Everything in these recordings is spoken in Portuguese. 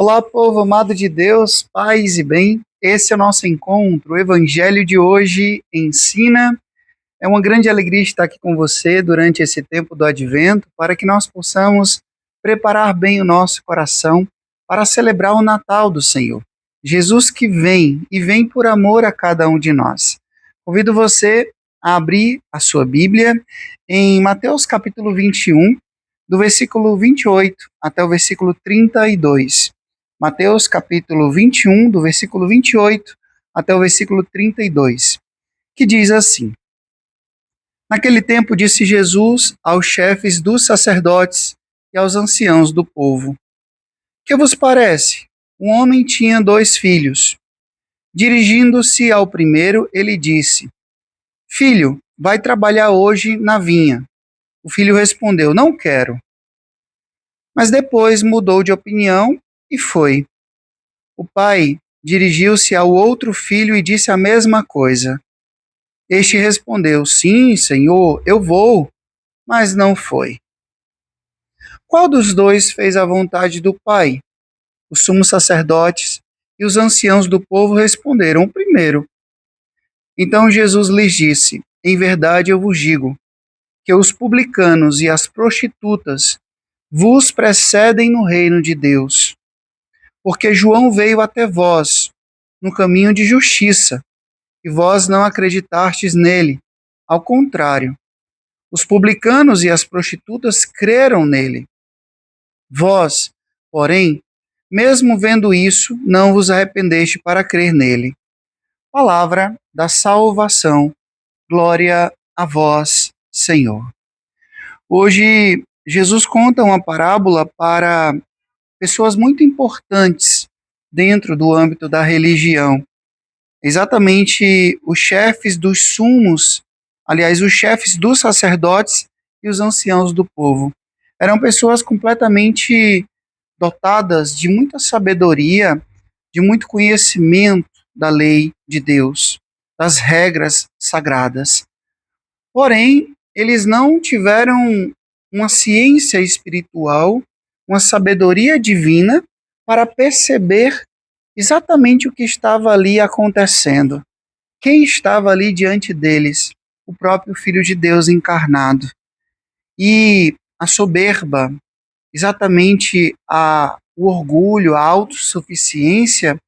Olá, povo amado de Deus, paz e bem. Esse é o nosso encontro. O Evangelho de hoje ensina. É uma grande alegria estar aqui com você durante esse tempo do Advento, para que nós possamos preparar bem o nosso coração para celebrar o Natal do Senhor. Jesus que vem e vem por amor a cada um de nós. Convido você a abrir a sua Bíblia em Mateus capítulo 21, do versículo 28 até o versículo 32. Mateus capítulo 21, do versículo 28 até o versículo 32, que diz assim: Naquele tempo disse Jesus aos chefes dos sacerdotes e aos anciãos do povo: Que vos parece? Um homem tinha 2 filhos. Dirigindo-se ao primeiro, ele disse: Filho, vai trabalhar hoje na vinha. O filho respondeu: Não quero. Mas depois mudou de opinião e foi. O pai dirigiu-se ao outro filho e disse a mesma coisa. Este respondeu: Sim, senhor, eu vou, mas não foi. Qual dos dois fez a vontade do pai? Os sumos sacerdotes e os anciãos do povo responderam: O primeiro. Então Jesus lhes disse: Em verdade eu vos digo que os publicanos e as prostitutas vos precedem no reino de Deus. Porque João veio até vós no caminho de justiça, e vós não acreditastes nele. Ao contrário, os publicanos e as prostitutas creram nele. Vós, porém, mesmo vendo isso, não vos arrependeste para crer nele. Palavra da salvação. Glória a vós, Senhor. Hoje, Jesus conta uma parábola para pessoas muito importantes dentro do âmbito da religião. Exatamente os chefes dos sumos, aliás, os chefes dos sacerdotes e os anciãos do povo. Eram pessoas completamente dotadas de muita sabedoria, de muito conhecimento da lei de Deus, das regras sagradas. Porém, eles não tiveram uma ciência espiritual, uma sabedoria divina para perceber exatamente o que estava ali acontecendo. Quem estava ali diante deles? O próprio Filho de Deus encarnado. E a soberba, exatamente o orgulho, a autossuficiência,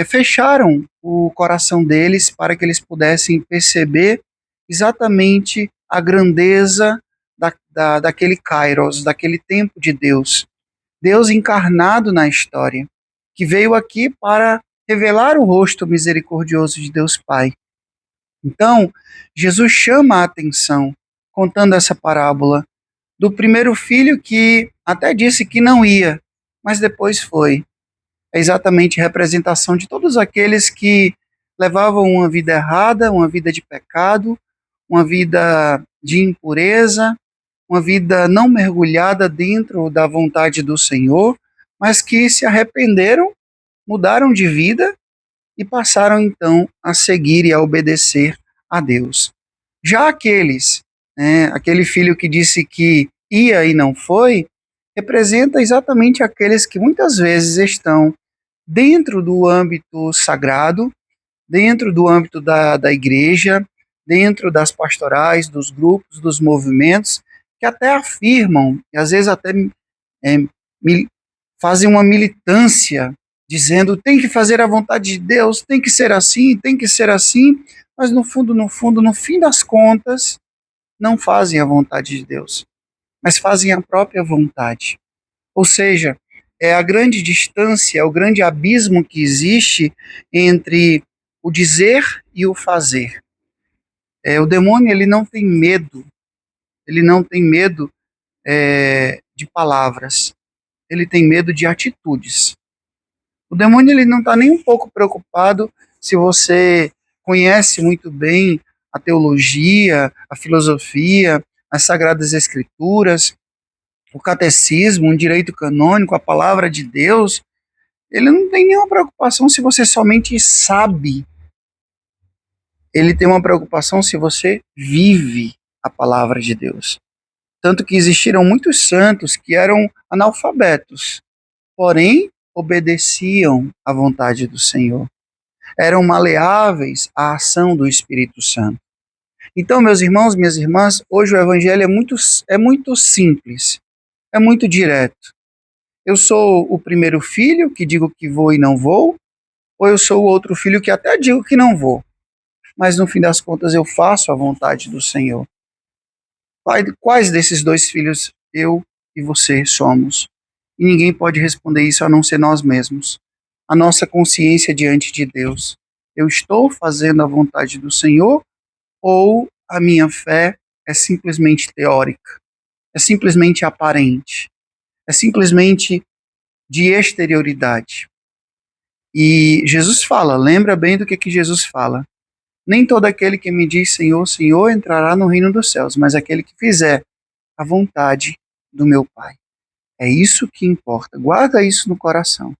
fecharam o coração deles para que eles pudessem perceber exatamente a grandeza daquele Kairos, daquele tempo de Deus. Deus encarnado na história, que veio aqui para revelar o rosto misericordioso de Deus Pai. Então, Jesus chama a atenção, contando essa parábola, do primeiro filho que até disse que não ia, mas depois foi. É exatamente a representação de todos aqueles que levavam uma vida errada, uma vida de pecado, uma vida de impureza, uma vida não mergulhada dentro da vontade do Senhor, mas que se arrependeram, mudaram de vida e passaram então a seguir e a obedecer a Deus. Já aquele filho que disse que ia e não foi, representa exatamente aqueles que muitas vezes estão dentro do âmbito sagrado, dentro do âmbito da igreja, dentro das pastorais, dos grupos, dos movimentos, que até afirmam, e às vezes até é, fazem uma militância, dizendo tem que fazer a vontade de Deus, tem que ser assim, mas no fundo, no fim das contas, não fazem a vontade de Deus, mas fazem a própria vontade. Ou seja, é a grande distância, é o grande abismo que existe entre o dizer e o fazer. O demônio ele não tem medo, de palavras, ele tem medo de atitudes. O demônio ele não está nem um pouco preocupado se você conhece muito bem a teologia, a filosofia, as sagradas escrituras, o catecismo, um direito canônico, a palavra de Deus. Ele não tem nenhuma preocupação se você somente sabe. Ele tem uma preocupação se você vive a palavra de Deus. Tanto que existiram muitos santos que eram analfabetos, porém obedeciam à vontade do Senhor. Eram maleáveis à ação do Espírito Santo. Então, meus irmãos, minhas irmãs, hoje o Evangelho é muito simples, é muito direto. Eu sou o primeiro filho que digo que vou e não vou, ou eu sou o outro filho que até digo que não vou, mas no fim das contas eu faço a vontade do Senhor. Quais desses dois filhos eu e você somos? E ninguém pode responder isso a não ser nós mesmos. A nossa consciência diante de Deus. Eu estou fazendo a vontade do Senhor ou a minha fé é simplesmente teórica? É simplesmente aparente? É simplesmente de exterioridade? E Jesus fala, lembra bem do que Jesus fala. Nem todo aquele que me diz Senhor, Senhor entrará no reino dos céus, mas aquele que fizer a vontade do meu Pai. É isso que importa. Guarda isso no coração.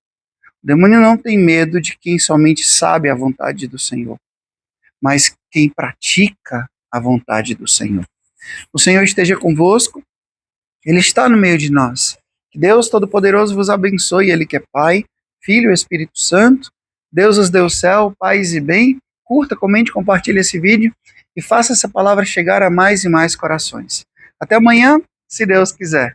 O demônio não tem medo de quem somente sabe a vontade do Senhor, mas quem pratica a vontade do Senhor. O Senhor esteja convosco, Ele está no meio de nós. Que Deus Todo-Poderoso vos abençoe, Ele que é Pai, Filho e Espírito Santo. Deus os deu céu, paz e bem. Curta, comente, compartilhe esse vídeo e faça essa palavra chegar a mais e mais corações. Até amanhã, se Deus quiser.